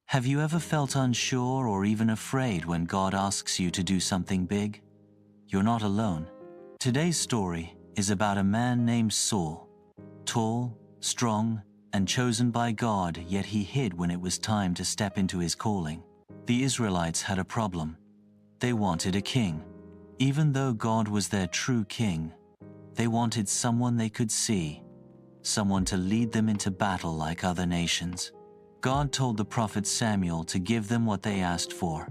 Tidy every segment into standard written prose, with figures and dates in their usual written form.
Have you ever felt unsure or even afraid when God asks you to do something big? You're not alone. Today's story is about a man named Saul. Tall, strong, and chosen by God, yet he hid when it was time to step into his calling. The Israelites had a problem. They wanted a king. Even though God was their true king, they wanted someone they could see, someone to lead them into battle like other nations. God told the prophet Samuel to give them what they asked for,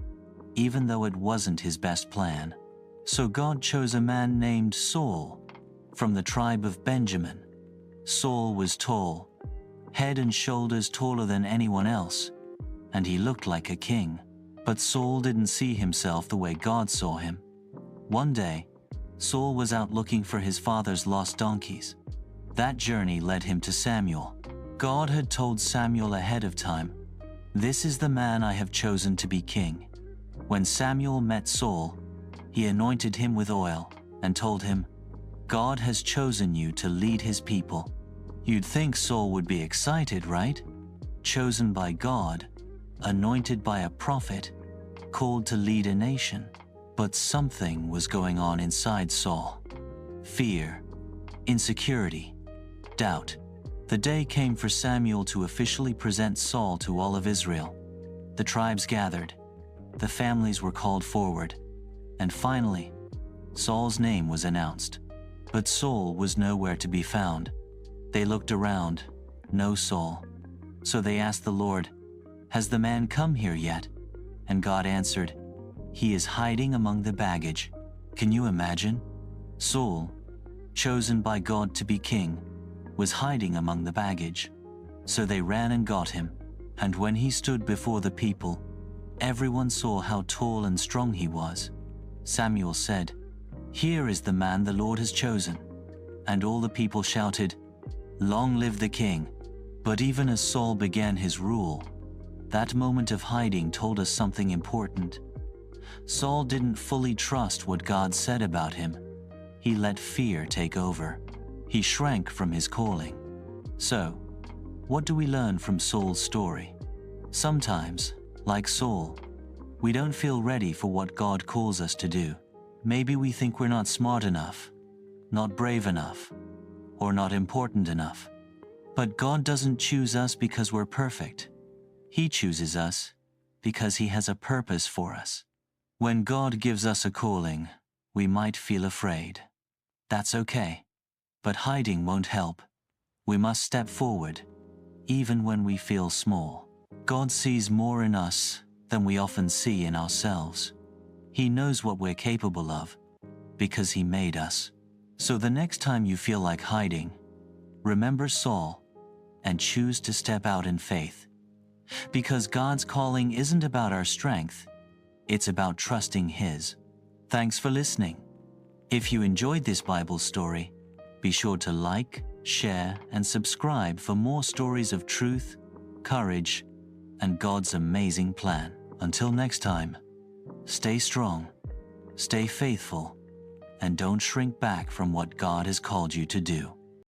even though it wasn't his best plan. So God chose a man named Saul from the tribe of Benjamin. Saul was tall, head and shoulders taller than anyone else, and he looked like a king. But Saul didn't see himself the way God saw him. One day, Saul was out looking for his father's lost donkeys. That journey led him to Samuel. God had told Samuel ahead of time, "This is the man I have chosen to be king." When Samuel met Saul, he anointed him with oil and told him, "God has chosen you to lead his people." You'd think Saul would be excited, right? Chosen by God, anointed by a prophet, called to lead a nation. But something was going on inside Saul. Fear, insecurity, doubt. The day came for Samuel to officially present Saul to all of Israel. The tribes gathered, the families were called forward, and finally, Saul's name was announced. But Saul was nowhere to be found. They looked around, no Saul. So they asked the Lord, "Has the man come here yet?" And God answered, "He is hiding among the baggage." Can you imagine? Saul, chosen by God to be king, was hiding among the baggage. So they ran and got him, and when he stood before the people, everyone saw how tall and strong he was. Samuel said, "Here is the man the Lord has chosen." And all the people shouted, "Long live the king!" But even as Saul began his rule, that moment of hiding told us something important. Saul didn't fully trust what God said about him. He let fear take over. He shrank from his calling. So, what do we learn from Saul's story? Sometimes, like Saul, we don't feel ready for what God calls us to do. Maybe we think we're not smart enough, not brave enough, or not important enough. But God doesn't choose us because we're perfect. He chooses us because He has a purpose for us. When God gives us a calling, we might feel afraid. That's okay. But hiding won't help. We must step forward, even when we feel small. God sees more in us than we often see in ourselves. He knows what we're capable of, because He made us. So the next time you feel like hiding, remember Saul and choose to step out in faith. Because God's calling isn't about our strength, it's about trusting His. Thanks for listening. If you enjoyed this Bible story, be sure to like, share, and subscribe for more stories of truth, courage, and God's amazing plan. Until next time, stay strong, stay faithful, and don't shrink back from what God has called you to do.